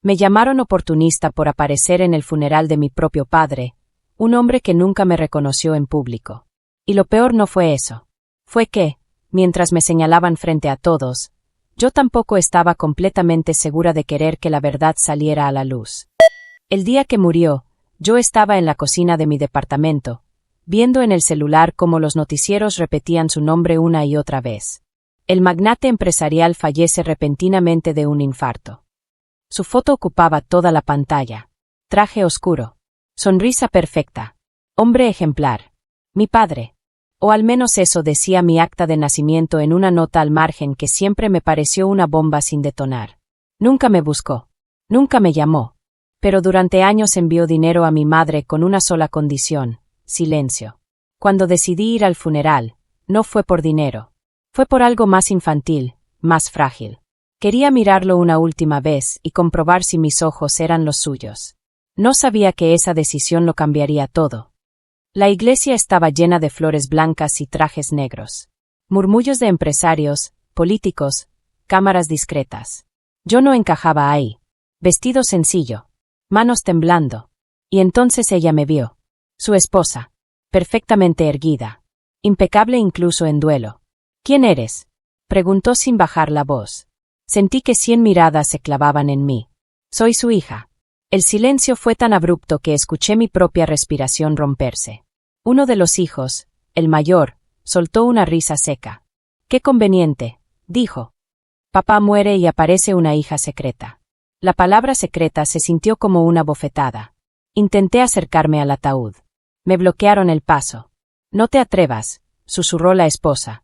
Me llamaron oportunista por aparecer en el funeral de mi propio padre, un hombre que nunca me reconoció en público. Y lo peor no fue eso. Fue que, mientras me señalaban frente a todos, yo tampoco estaba completamente segura de querer que la verdad saliera a la luz. El día que murió, yo estaba en la cocina de mi departamento, viendo en el celular cómo los noticieros repetían su nombre una y otra vez. El magnate empresarial fallece repentinamente de un infarto. Su foto ocupaba toda la pantalla. Traje oscuro. Sonrisa perfecta. Hombre ejemplar. Mi padre. O al menos eso decía mi acta de nacimiento en una nota al margen que siempre me pareció una bomba sin detonar. Nunca me buscó. Nunca me llamó. Pero durante años envió dinero a mi madre con una sola condición: silencio. Cuando decidí ir al funeral, no fue por dinero. Fue por algo más infantil, más frágil. Quería mirarlo una última vez y comprobar si mis ojos eran los suyos. No sabía que esa decisión lo cambiaría todo. La iglesia estaba llena de flores blancas y trajes negros. Murmullos de empresarios, políticos, cámaras discretas. Yo no encajaba ahí. Vestido sencillo. Manos temblando. Y entonces ella me vio. Su esposa. Perfectamente erguida. Impecable incluso en duelo. ¿Quién eres?, preguntó sin bajar la voz. Sentí que 100 miradas se clavaban en mí. Soy su hija. El silencio fue tan abrupto que escuché mi propia respiración romperse. Uno de los hijos, el mayor, soltó una risa seca. «Qué conveniente», dijo. «Papá muere y aparece una hija secreta». La palabra secreta se sintió como una bofetada. Intenté acercarme al ataúd. Me bloquearon el paso. «No te atrevas», susurró la esposa.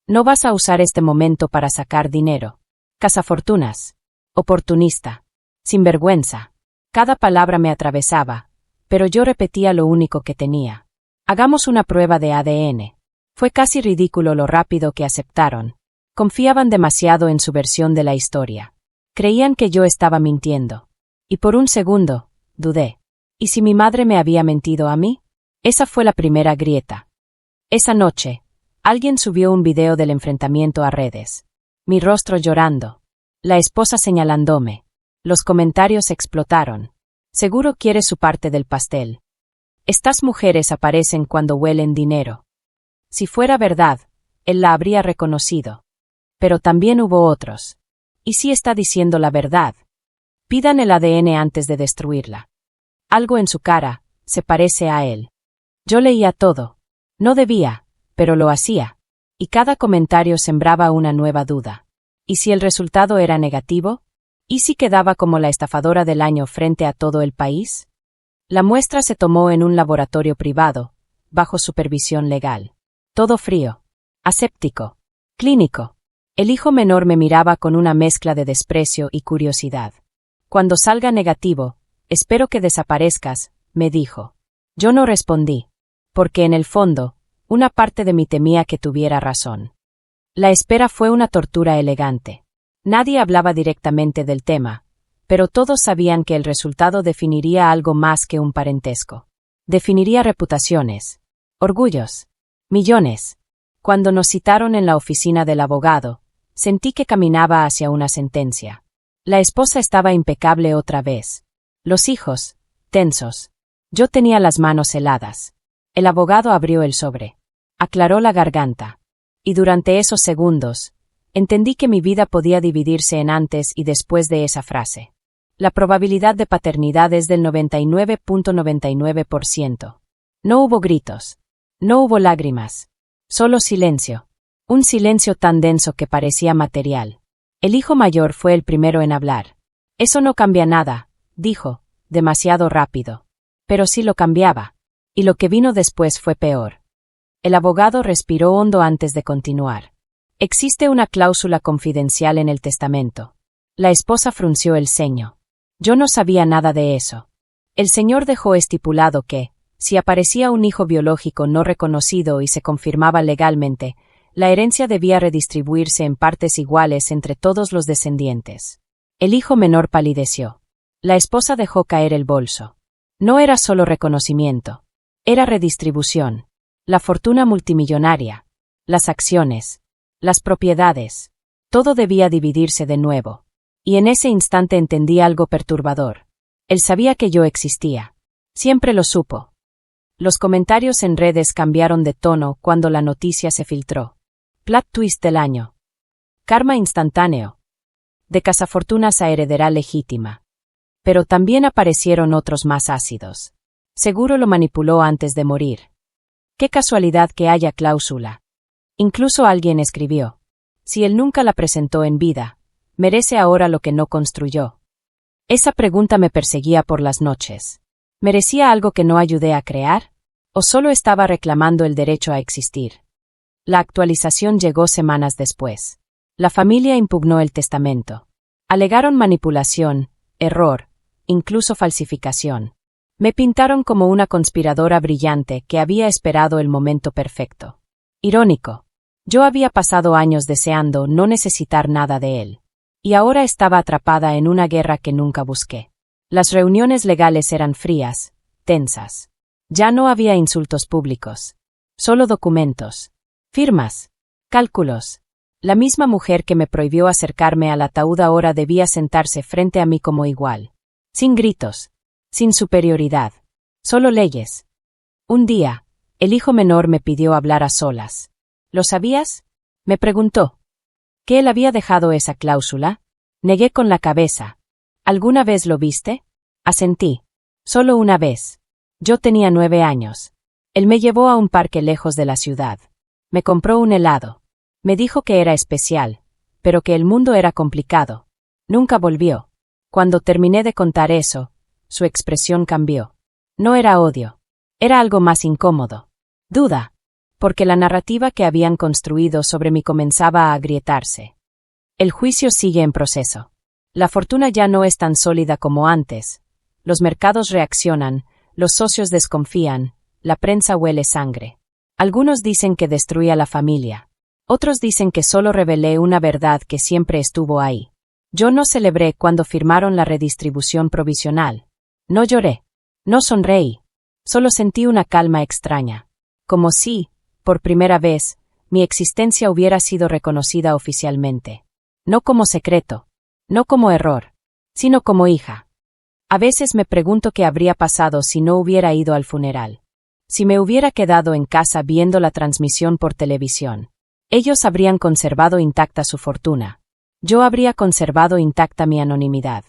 «No vas a usar este momento para sacar dinero. Cazafortunas. Oportunista. Sinvergüenza». Cada palabra me atravesaba, pero yo repetía lo único que tenía. «Hagamos una prueba de ADN». Fue casi ridículo lo rápido que aceptaron. Confiaban demasiado en su versión de la historia. Creían que yo estaba mintiendo. Y por un segundo, dudé. ¿Y si mi madre me había mentido a mí? Esa fue la primera grieta. Esa noche, alguien subió un video del enfrentamiento a redes. Mi rostro llorando. La esposa señalándome. Los comentarios explotaron. «Seguro quiere su parte del pastel. Estas mujeres aparecen cuando huelen dinero». Si fuera verdad, él la habría reconocido. Pero también hubo otros. ¿Y si está diciendo la verdad? Pidan el ADN antes de destruirla. Algo en su cara se parece a él. Yo leía todo. No debía, pero lo hacía. Y cada comentario sembraba una nueva duda. ¿Y si el resultado era negativo? ¿Y si quedaba como la estafadora del año frente a todo el país? La muestra se tomó en un laboratorio privado, bajo supervisión legal. Todo frío. Aséptico. Clínico. El hijo menor me miraba con una mezcla de desprecio y curiosidad. «Cuando salga negativo, espero que desaparezcas», me dijo. Yo no respondí. Porque en el fondo, una parte de mí temía que tuviera razón. La espera fue una tortura elegante. Nadie hablaba directamente del tema, pero todos sabían que el resultado definiría algo más que un parentesco. Definiría reputaciones, orgullos, millones. Cuando nos citaron en la oficina del abogado, sentí que caminaba hacia una sentencia. La esposa estaba impecable otra vez. Los hijos, tensos. Yo tenía las manos heladas. El abogado abrió el sobre. Aclaró la garganta. Y durante esos segundos, entendí que mi vida podía dividirse en antes y después de esa frase. La probabilidad de paternidad es del 99.99%. No hubo gritos. No hubo lágrimas. Solo silencio. Un silencio tan denso que parecía material. El hijo mayor fue el primero en hablar. «Eso no cambia nada», dijo, demasiado rápido. Pero sí lo cambiaba. Y lo que vino después fue peor. El abogado respiró hondo antes de continuar. «Existe una cláusula confidencial en el testamento». La esposa frunció el ceño. Yo no sabía nada de eso. El señor dejó estipulado que, si aparecía un hijo biológico no reconocido y se confirmaba legalmente, la herencia debía redistribuirse en partes iguales entre todos los descendientes. El hijo menor palideció. La esposa dejó caer el bolso. No era solo reconocimiento. Era redistribución. La fortuna multimillonaria. Las acciones. Las propiedades. Todo debía dividirse de nuevo. Y en ese instante entendí algo perturbador. Él sabía que yo existía. Siempre lo supo. Los comentarios en redes cambiaron de tono cuando la noticia se filtró. Plot twist del año. Karma instantáneo. De cazafortunas a heredera legítima. Pero también aparecieron otros más ácidos. Seguro lo manipuló antes de morir. Qué casualidad que haya cláusula. Incluso alguien escribió. Si él nunca la presentó en vida, merece ahora lo que no construyó. Esa pregunta me perseguía por las noches. ¿Merecía algo que no ayudé a crear? ¿O solo estaba reclamando el derecho a existir? La actualización llegó semanas después. La familia impugnó el testamento. Alegaron manipulación, error, incluso falsificación. Me pintaron como una conspiradora brillante que había esperado el momento perfecto. Irónico. Yo había pasado años deseando no necesitar nada de él. Y ahora estaba atrapada en una guerra que nunca busqué. Las reuniones legales eran frías, tensas. Ya no había insultos públicos. Solo documentos. Firmas. Cálculos. La misma mujer que me prohibió acercarme al ataúd ahora debía sentarse frente a mí como igual. Sin gritos. Sin superioridad. Solo leyes. Un día, el hijo menor me pidió hablar a solas. ¿Lo sabías? Me preguntó. ¿Que él había dejado esa cláusula? Negué con la cabeza. ¿Alguna vez lo viste? Asentí. Solo una vez. Yo tenía 9 años. Él me llevó a un parque lejos de la ciudad. Me compró un helado. Me dijo que era especial, pero que el mundo era complicado. Nunca volvió. Cuando terminé de contar eso, su expresión cambió. No era odio. Era algo más incómodo. Duda. Porque la narrativa que habían construido sobre mí comenzaba a agrietarse. El juicio sigue en proceso. La fortuna ya no es tan sólida como antes. Los mercados reaccionan, los socios desconfían, la prensa huele sangre. Algunos dicen que destruí a la familia. Otros dicen que solo revelé una verdad que siempre estuvo ahí. Yo no celebré cuando firmaron la redistribución provisional. No lloré. No sonreí. Solo sentí una calma extraña. Como si, por primera vez, mi existencia hubiera sido reconocida oficialmente. No como secreto. No como error. Sino como hija. A veces me pregunto qué habría pasado si no hubiera ido al funeral. Si me hubiera quedado en casa viendo la transmisión por televisión. Ellos habrían conservado intacta su fortuna. Yo habría conservado intacta mi anonimidad.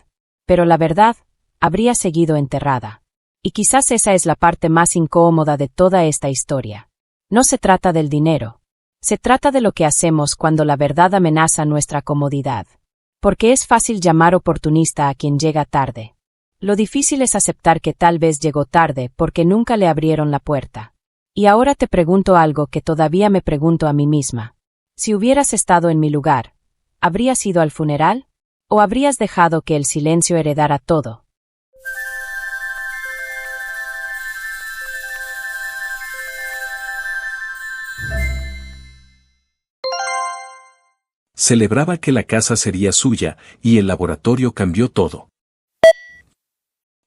Pero la verdad, habría seguido enterrada. Y quizás esa es la parte más incómoda de toda esta historia. No se trata del dinero. Se trata de lo que hacemos cuando la verdad amenaza nuestra comodidad. Porque es fácil llamar oportunista a quien llega tarde. Lo difícil es aceptar que tal vez llegó tarde porque nunca le abrieron la puerta. Y ahora te pregunto algo que todavía me pregunto a mí misma. Si hubieras estado en mi lugar, ¿habrías ido al funeral? ¿O habrías dejado que el silencio heredara todo? Celebraba que la casa sería suya, y el laboratorio cambió todo.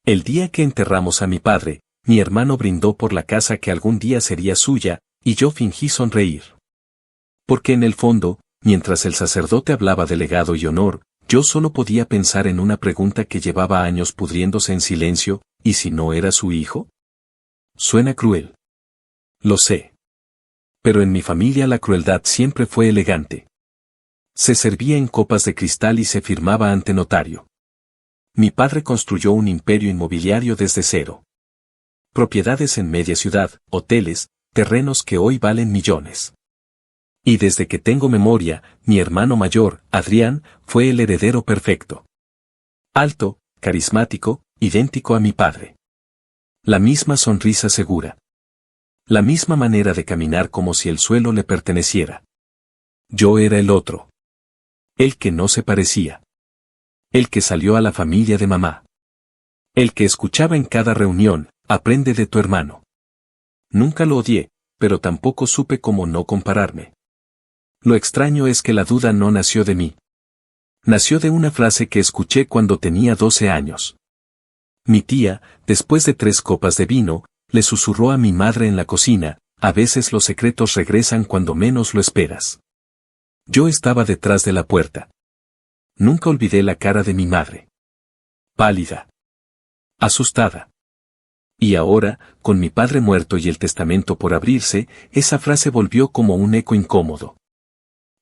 El día que enterramos a mi padre, mi hermano brindó por la casa que algún día sería suya, y yo fingí sonreír. Porque en el fondo, mientras el sacerdote hablaba de legado y honor, yo solo podía pensar en una pregunta que llevaba años pudriéndose en silencio, ¿y si no era su hijo? Suena cruel. Lo sé. Pero en mi familia la crueldad siempre fue elegante. Se servía en copas de cristal y se firmaba ante notario. Mi padre construyó un imperio inmobiliario desde cero. Propiedades en media ciudad, hoteles, terrenos que hoy valen millones. Y desde que tengo memoria, mi hermano mayor, Adrián, fue el heredero perfecto. Alto, carismático, idéntico a mi padre. La misma sonrisa segura. La misma manera de caminar como si el suelo le perteneciera. Yo era el otro. El que no se parecía. El que salió a la familia de mamá. El que escuchaba en cada reunión, aprende de tu hermano. Nunca lo odié, pero tampoco supe cómo no compararme. Lo extraño es que la duda no nació de mí. Nació de una frase que escuché cuando tenía 12 años. Mi tía, después de 3 copas de vino, le susurró a mi madre en la cocina, a veces los secretos regresan cuando menos lo esperas. Yo estaba detrás de la puerta. Nunca olvidé la cara de mi madre. Pálida. Asustada. Y ahora, con mi padre muerto y el testamento por abrirse, esa frase volvió como un eco incómodo.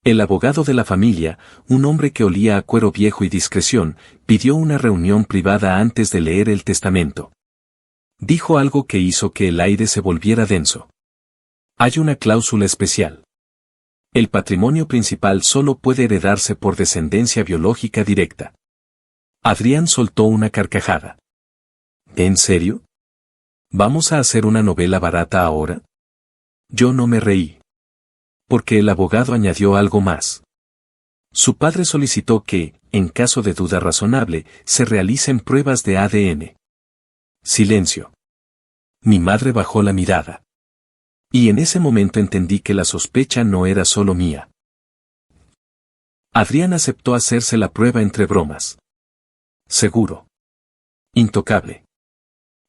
El abogado de la familia, un hombre que olía a cuero viejo y discreción, pidió una reunión privada antes de leer el testamento. Dijo algo que hizo que el aire se volviera denso. Hay una cláusula especial. El patrimonio principal solo puede heredarse por descendencia biológica directa. Adrián soltó una carcajada. ¿En serio? ¿Vamos a hacer una novela barata ahora? Yo no me reí. Porque el abogado añadió algo más. Su padre solicitó que, en caso de duda razonable, se realicen pruebas de ADN. Silencio. Mi madre bajó la mirada. Y en ese momento entendí que la sospecha no era solo mía. Adrián aceptó hacerse la prueba entre bromas. Seguro. Intocable.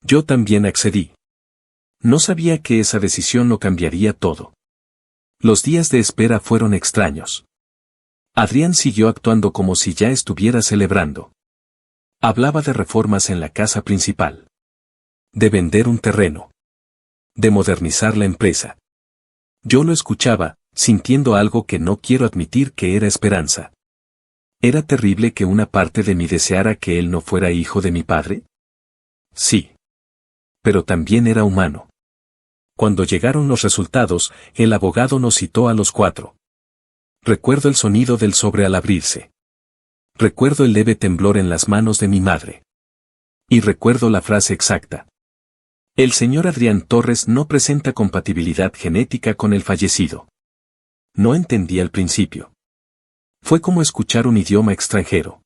Yo también accedí. No sabía que esa decisión lo cambiaría todo. Los días de espera fueron extraños. Adrián siguió actuando como si ya estuviera celebrando. Hablaba de reformas en la casa principal. De vender un terreno. De modernizar la empresa. Yo lo escuchaba, sintiendo algo que no quiero admitir que era esperanza. ¿Era terrible que una parte de mí deseara que él no fuera hijo de mi padre? Sí. Pero también era humano. Cuando llegaron los resultados, el abogado nos citó a los 4. Recuerdo el sonido del sobre al abrirse. Recuerdo el leve temblor en las manos de mi madre. Y recuerdo la frase exacta. El señor Adrián Torres no presenta compatibilidad genética con el fallecido. No entendí al principio. Fue como escuchar un idioma extranjero.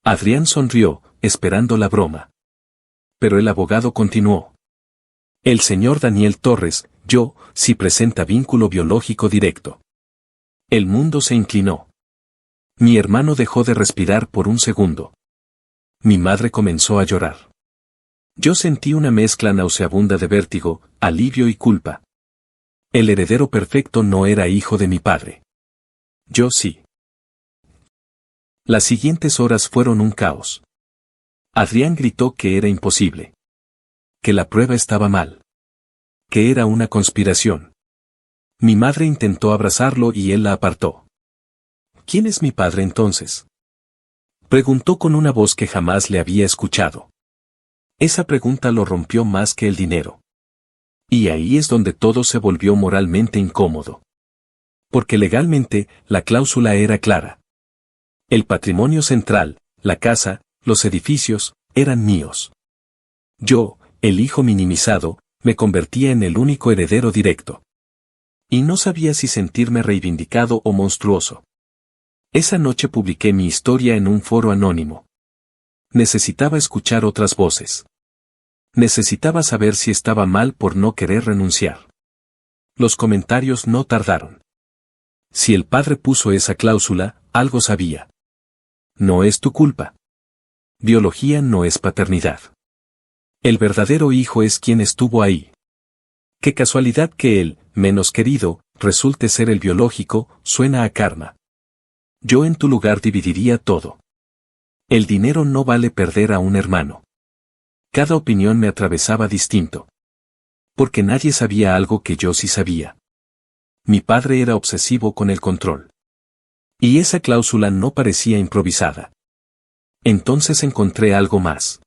Adrián sonrió, esperando la broma. Pero el abogado continuó. El señor Daniel Torres, yo, sí presenta vínculo biológico directo. El mundo se inclinó. Mi hermano dejó de respirar por un segundo. Mi madre comenzó a llorar. Yo sentí una mezcla nauseabunda de vértigo, alivio y culpa. El heredero perfecto no era hijo de mi padre. Yo sí. Las siguientes horas fueron un caos. Adrián gritó que era imposible. Que la prueba estaba mal. Que era una conspiración. Mi madre intentó abrazarlo y él la apartó. ¿Quién es mi padre entonces? Preguntó con una voz que jamás le había escuchado. Esa pregunta lo rompió más que el dinero. Y ahí es donde todo se volvió moralmente incómodo. Porque legalmente, la cláusula era clara. El patrimonio central, la casa, los edificios, eran míos. Yo, el hijo minimizado, me convertía en el único heredero directo. Y no sabía si sentirme reivindicado o monstruoso. Esa noche publiqué mi historia en un foro anónimo. Necesitaba escuchar otras voces. Necesitaba saber si estaba mal por no querer renunciar. Los comentarios no tardaron. Si el padre puso esa cláusula, algo sabía. No es tu culpa. Biología no es paternidad. El verdadero hijo es quien estuvo ahí. Qué casualidad que él, menos querido, resulte ser el biológico, suena a karma. Yo en tu lugar dividiría todo. El dinero no vale perder a un hermano. Cada opinión me atravesaba distinto. Porque nadie sabía algo que yo sí sabía. Mi padre era obsesivo con el control. Y esa cláusula no parecía improvisada. Entonces encontré algo más.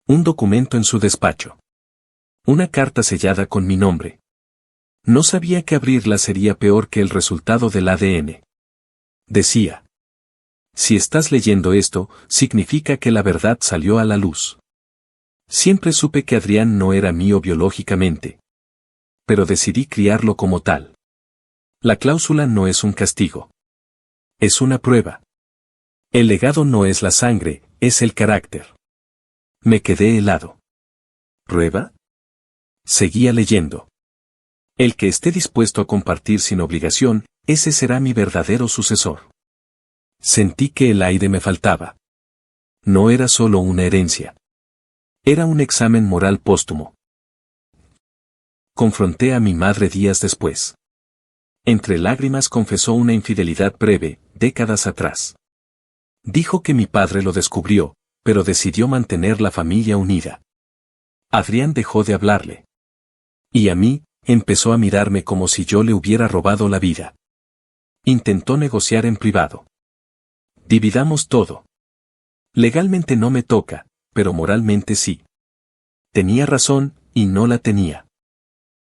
Un documento en su despacho. Una carta sellada con mi nombre. No sabía que abrirla sería peor que el resultado del ADN. Decía. Si estás leyendo esto, significa que la verdad salió a la luz. Siempre supe que Adrián no era mío biológicamente. Pero decidí criarlo como tal. La cláusula no es un castigo. Es una prueba. El legado no es la sangre, es el carácter. Me quedé helado. ¿Prueba? Seguía leyendo. El que esté dispuesto a compartir sin obligación, ese será mi verdadero sucesor. Sentí que el aire me faltaba. No era solo una herencia. Era un examen moral póstumo. Confronté a mi madre días después. Entre lágrimas confesó una infidelidad breve, décadas atrás. Dijo que mi padre lo descubrió, pero decidió mantener la familia unida. Adrián dejó de hablarle. Y a mí, empezó a mirarme como si yo le hubiera robado la vida. Intentó negociar en privado. Dividamos todo. Legalmente no me toca, pero moralmente sí. Tenía razón, y no la tenía.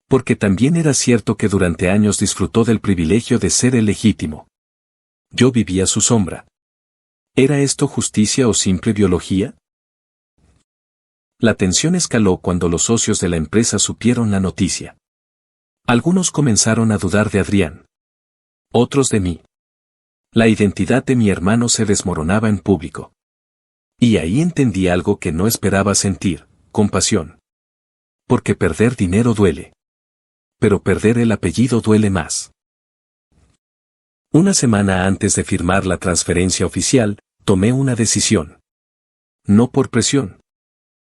Porque también era cierto que durante años disfrutó del privilegio de ser el legítimo. Yo vivía a su sombra. ¿Era esto justicia o simple biología? La tensión escaló cuando los socios de la empresa supieron la noticia. Algunos comenzaron a dudar de Adrián. Otros de mí. La identidad de mi hermano se desmoronaba en público. Y ahí entendí algo que no esperaba sentir, compasión. Porque perder dinero duele. Pero perder el apellido duele más. Una semana antes de firmar la transferencia oficial, tomé una decisión. No por presión.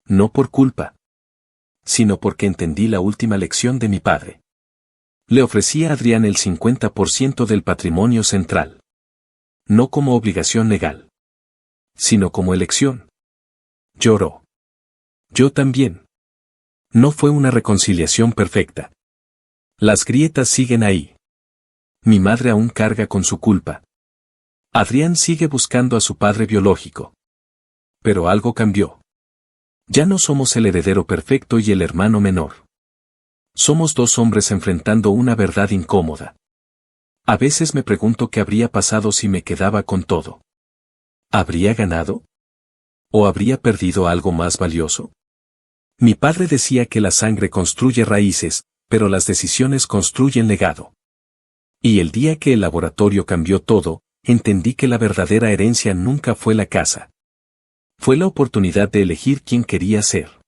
No por culpa. Sino porque entendí la última lección de mi padre. Le ofrecí a Adrián el 50% del patrimonio central. No como obligación legal. Sino como elección. Lloró. Yo también. No fue una reconciliación perfecta. Las grietas siguen ahí. Mi madre aún carga con su culpa. Adrián sigue buscando a su padre biológico. Pero algo cambió. Ya no somos el heredero perfecto y el hermano menor. Somos dos hombres enfrentando una verdad incómoda. A veces me pregunto qué habría pasado si me quedaba con todo. ¿Habría ganado? ¿O habría perdido algo más valioso? Mi padre decía que la sangre construye raíces, pero las decisiones construyen legado. Y el día que el laboratorio cambió todo, entendí que la verdadera herencia nunca fue la casa. Fue la oportunidad de elegir quién quería ser.